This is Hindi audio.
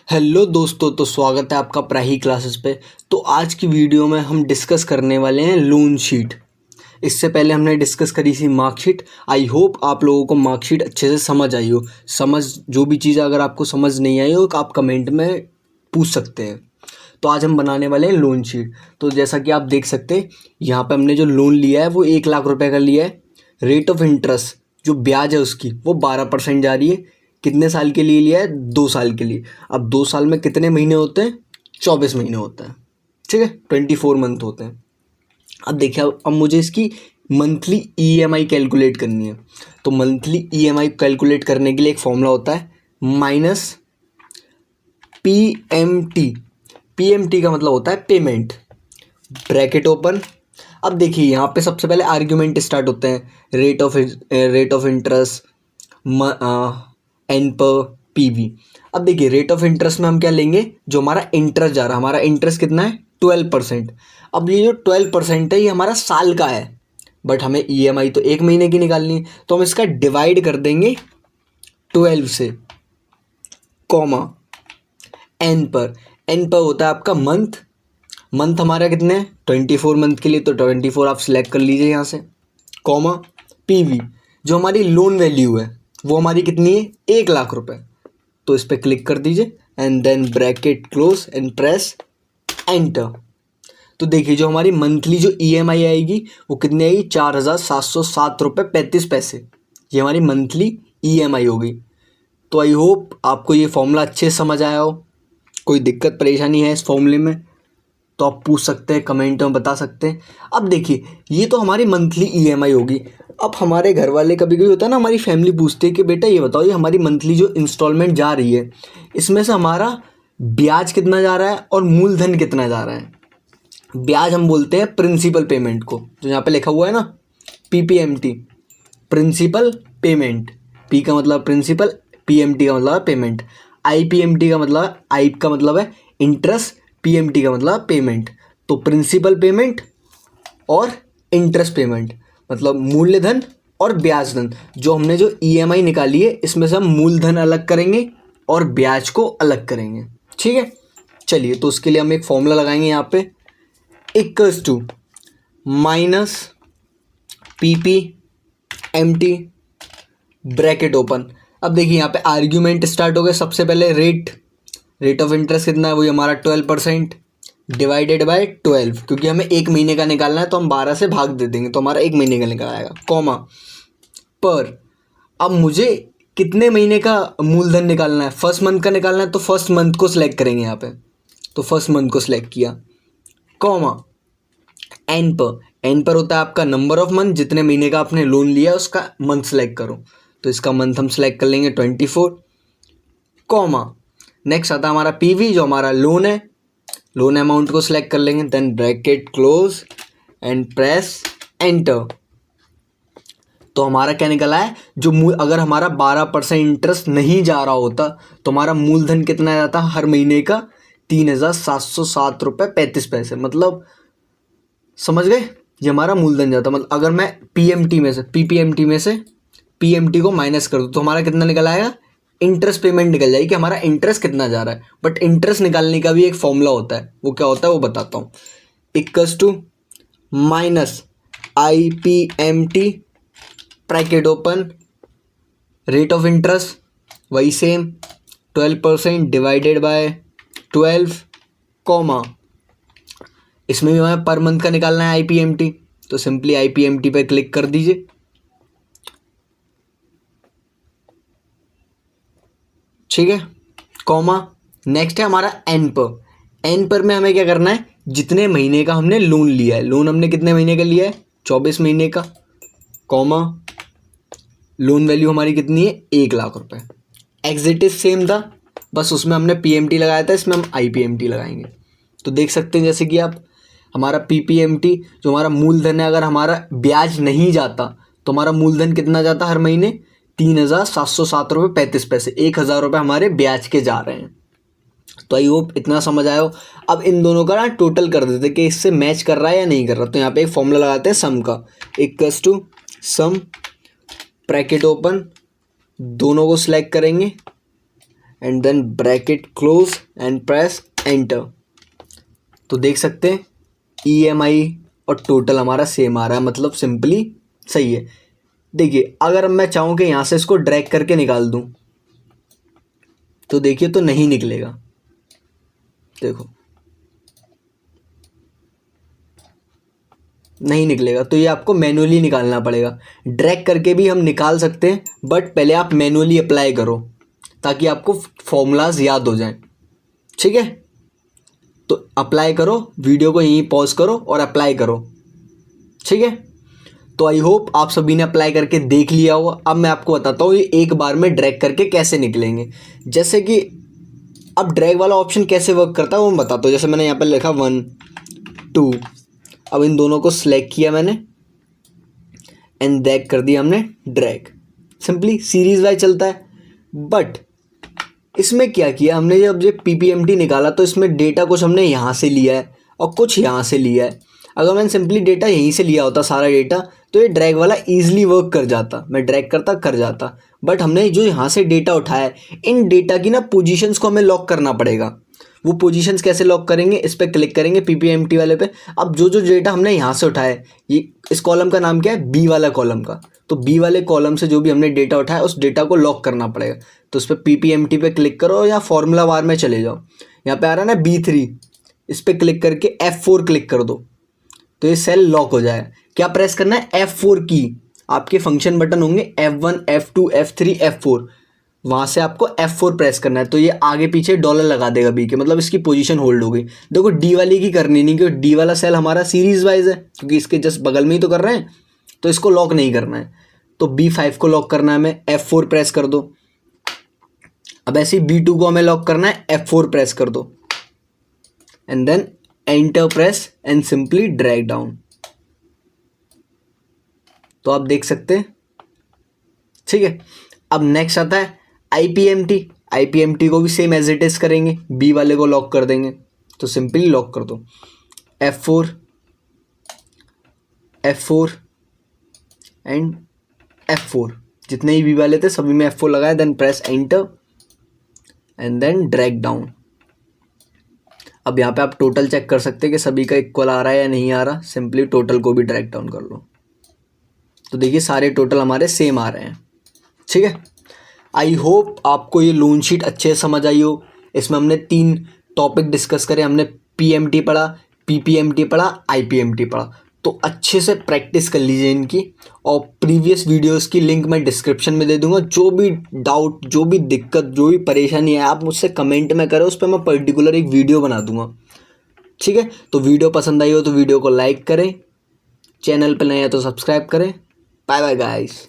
हेलो दोस्तों, तो स्वागत है आपका प्राही क्लासेस पे। तो आज की वीडियो में हम डिस्कस करने वाले हैं लोन शीट। इससे पहले हमने डिस्कस करी थी मार्कशीट। आई होप आप लोगों को मार्कशीट अच्छे से समझ आई हो। जो भी चीज़ अगर आपको समझ नहीं आई हो तो आप कमेंट में पूछ सकते हैं। तो आज हम बनाने वाले हैं लोन शीट। तो जैसा कि आप देख सकते हैं, यहाँ पे हमने जो लोन लिया है वो 1 लाख रुपए का लिया है। रेट ऑफ इंटरेस्ट जो ब्याज है उसकी वो 12% जा रही है। कितने साल के लिए लिया है? 2 साल के लिए। अब 2 साल में कितने महीने होते हैं? 24 महीने होते हैं। ठीक है, 24 मंथ होते हैं। अब देखिए, अब मुझे इसकी मंथली ईएमआई कैलकुलेट करनी है। तो मंथली ईएमआई कैलकुलेट करने के लिए एक फॉर्मूला होता है माइनस पीएमटी। पीएमटी का मतलब होता है पेमेंट, ब्रैकेट ओपन। अब देखिए, यहाँ पे सबसे पहले आर्ग्यूमेंट स्टार्ट होते हैं, रेट ऑफ इंटरेस्ट एन पर पीवी। अब देखिए, रेट ऑफ इंटरेस्ट में हम क्या लेंगे? जो हमारा इंटरेस्ट जा रहा है, हमारा इंटरेस्ट कितना है? 12%। अब ये जो 12% है ये हमारा साल का है, बट हमें ईएमआई तो 1 महीने की निकालनी है। तो हम इसका डिवाइड कर देंगे 12 से, कॉमा एन पर होता है आपका मंथ। मंथ हमारा कितने हैं? 24 मंथ के लिए, तो 24 आप सिलेक्ट कर लीजिए यहाँ से, कॉमा पीवी। जो हमारी लोन वैल्यू है वो हमारी कितनी है? 1 लाख रुपए। तो इस पर क्लिक कर दीजिए and then bracket close and press enter. तो देखिए, जो हमारी मंथली जो ईएमआई आएगी वो कितनी आएगी? 4,707 रुपये 35 पैसे। ये हमारी मंथली ईएमआई होगी। तो आई होप आपको ये फॉर्मूला अच्छे से समझ आया हो। कोई दिक्कत परेशानी है इस फॉर्मूले में तो आप पूछ सकते हैं, कमेंट में बता सकते हैं। अब देखिए, ये तो हमारी मंथली ईएमआई होगी। अब हमारे घर वाले कभी कभी होता है ना, हमारी फैमिली पूछती है कि बेटा ये बताओ, ये हमारी मंथली जो इंस्टॉलमेंट जा रही है इसमें से हमारा ब्याज कितना जा रहा है और मूलधन कितना जा रहा है? ब्याज हम बोलते हैं प्रिंसिपल पेमेंट को, जो यहाँ पे लिखा हुआ है ना, पीपीएमटी, प्रिंसिपल पेमेंट। पी का मतलब प्रिंसिपल, पीएमटी का मतलब पेमेंट। आईपीएमटी का मतलब है इंटरेस्ट, पीएमटी का मतलब पेमेंट। तो प्रिंसिपल पेमेंट और इंटरेस्ट पेमेंट मतलब मूलधन और ब्याज धन। जो हमने जो ईएमआई निकाली है इसमें से हम मूलधन अलग करेंगे और ब्याज को अलग करेंगे। ठीक है, चलिए, तो उसके लिए हम एक फॉर्मूला लगाएंगे यहाँ पे, equals to minus PPMT, bracket open. अब देखिए, यहाँ पे आर्ग्यूमेंट स्टार्ट हो गए। सबसे पहले रेट ऑफ इंटरेस्ट कितना है? वही हमारा 12% डिवाइडेड बाय 12, क्योंकि हमें 1 महीने का निकालना है तो हम 12 से भाग दे देंगे तो हमारा 1 महीने का निकल आएगा, कॉमा पर। अब मुझे कितने महीने का मूलधन निकालना है? फर्स्ट मंथ का निकालना है, तो फर्स्ट मंथ को सिलेक्ट करेंगे यहाँ पे। तो फर्स्ट मंथ को सिलेक्ट किया, कॉमा एन पर होता है आपका नंबर ऑफ मंथ, जितने महीने का आपने लोन लिया उसका मंथ सेलेक्ट करो। तो इसका मंथ हम सेलेक्ट कर लेंगे 24, कॉमा नेक्स्ट आता है हमारा पीवी, जो हमारा लोन है, लोन अमाउंट को सिलेक्ट कर लेंगे, then bracket close and press enter. तो हमारा क्या निकला है? अगर हमारा 12% इंटरेस्ट नहीं जा रहा होता तो हमारा मूलधन कितना जाता हर महीने का? 3,707 रुपये 35 पैसे। मतलब समझ गए, ये हमारा मूलधन जाता। मतलब अगर मैं पीपीएमटी में से पीएमटी को माइनस कर दूँ तो हमारा कितना निकल आएगा? इंटरेस्ट पेमेंट निकल जाएगी कि हमारा इंटरेस्ट कितना जा रहा है। बट इंटरेस्ट निकालने का भी एक फॉर्मूला होता है, वो क्या होता है वो बताता हूँ। Equals to minus IPMT, bracket open, rate of interest वही सेम 12% डिवाइडेड बाय 12, कॉमा इसमें भी हमें पर मंथ का निकालना है आईपीएमटी। तो सिंपली आईपीएमटी पे क्लिक कर दीजिए, ठीक है, कॉमा नेक्स्ट है हमारा एन पर में हमें क्या करना है? जितने महीने का हमने लोन लिया है, लोन हमने कितने महीने का लिया है? 24 महीने का, कॉमा लोन वैल्यू हमारी कितनी है? 1 लाख रुपए। एग्जिट इज सेम था, बस उसमें हमने पीएमटी लगाया था, इसमें हम आईपीएमटी लगाएंगे। तो देख सकते हैं जैसे कि आप, हमारा पीपीएमटी जो हमारा मूलधन है, अगर हमारा ब्याज नहीं जाता तो हमारा मूलधन कितना जाता हर महीने? 3,707 रुपये 35 पैसे। 1,000 रुपये हमारे ब्याज के जा रहे हैं। तो आई होप इतना समझ आया हो। अब इन दोनों का ना टोटल कर देते कि इससे मैच कर रहा है या नहीं कर रहा। तो यहाँ पे एक फॉर्मूला लगाते हैं सम का, equals to sum, bracket open, दोनों को सिलेक्ट करेंगे and then bracket close and press enter. तो देख सकते हैं EMI और टोटल हमारा सेम आ रहा है, मतलब सिंपली सही है। देखिए अगर मैं चाहूँ कि यहाँ से इसको ड्रैग करके निकाल दूँ तो देखिए तो नहीं निकलेगा, देखो नहीं निकलेगा। तो ये आपको मैनुअली निकालना पड़ेगा। ड्रैग करके भी हम निकाल सकते हैं, बट पहले आप मैनुअली अप्लाई करो ताकि आपको फॉर्मूलाज याद हो जाएं, ठीक है। तो अप्लाई करो, वीडियो को यहीं पॉज करो और अप्लाई करो, ठीक है। तो आई होप आप सभी ने अप्लाई करके देख लिया होगा। अब मैं आपको बताता हूँ ये एक बार में ड्रैग करके कैसे निकलेंगे। जैसे कि अब ड्रैग वाला ऑप्शन कैसे वर्क करता है वो मैं बताता हूँ। जैसे मैंने यहाँ पर लिखा 1 2, अब इन दोनों को सिलेक्ट किया मैंने एंड ड्रैग कर दिया हमने ड्रैग। सिंपली सीरीज वाइज चलता है। बट इसमें क्या किया हमने, जब ये PPMT निकाला तो इसमें डेटा कुछ हमने यहाँ से लिया है और कुछ यहाँ से लिया है। अगर मैंने सिंपली डेटा यहीं से लिया होता सारा डेटा तो ये ड्रैग वाला ईजिली वर्क कर जाता, मैं ड्रैग करता कर जाता। बट हमने जो यहाँ से डेटा उठाया है, इन डेटा की ना पोजीशंस को हमें लॉक करना पड़ेगा। वो पोजीशंस कैसे लॉक करेंगे, इस पर क्लिक करेंगे PPMT वाले पे। अब जो जो डेटा हमने यहाँ से उठाया है, ये इस कॉलम का नाम क्या है, B वाला कॉलम का। तो B वाले कॉलम से जो भी हमने डेटा उठाया उस डेटा को लॉक करना पड़ेगा। तो उस पर PPMT पे क्लिक करो या फॉर्मूला बार में चले जाओ। यहाँ पे आ रहा है ना B3, इस पर क्लिक करके F4 क्लिक कर दो तो ये सेल लॉक हो जाएगा। क्या प्रेस करना है, F4 की। आपके फंक्शन बटन होंगे F1 F2 F3 F4, वहाँ से आपको F4 प्रेस करना है। तो ये आगे पीछे डॉलर लगा देगा B के, मतलब इसकी पोजीशन होल्ड हो गई। देखो D वाली की करनी नहीं, क्योंकि D वाला सेल हमारा सीरीज वाइज है, क्योंकि इसके जस्ट बगल में ही तो कर रहे हैं, तो इसको लॉक नहीं करना है। तो B5 को लॉक करना है हमें, F4 प्रेस कर दो। अब ऐसे ही B2 को हमें लॉक करना है, F4 प्रेस कर दो and then enter press and simply drag down. तो आप देख सकते हैं, ठीक है। अब नेक्स्ट आता है IPMT को भी सेम एज इट इज करेंगे, B वाले को लॉक कर देंगे। तो सिंपली लॉक कर दो, F4 एंड F4, जितने ही B वाले थे सभी में F4 लगाए, then press enter and then drag down. अब यहाँ पे आप टोटल चेक कर सकते हैं कि सभी का इक्वल आ रहा है या नहीं आ रहा। सिंपली टोटल को भी ड्रैग डाउन कर लो तो देखिए सारे टोटल हमारे सेम आ रहे हैं, ठीक है। आई होप आपको ये लोन शीट अच्छे से समझ आई हो। इसमें हमने 3 टॉपिक डिस्कस करे। हमने PMT पढ़ा, PPMT पढ़ा, IPMT पढ़ा। तो अच्छे से प्रैक्टिस कर लीजिए इनकी, और प्रीवियस वीडियोस की लिंक मैं डिस्क्रिप्शन में दे दूंगा। जो भी डाउट, जो भी दिक्कत, जो भी परेशानी है, आप मुझसे कमेंट में करें, उस पर मैं पर्टिकुलर एक वीडियो बना दूंगा, ठीक है। तो वीडियो पसंद आई हो तो वीडियो को लाइक करें, चैनल पर नए हैं तो सब्सक्राइब करें। Bye bye guys.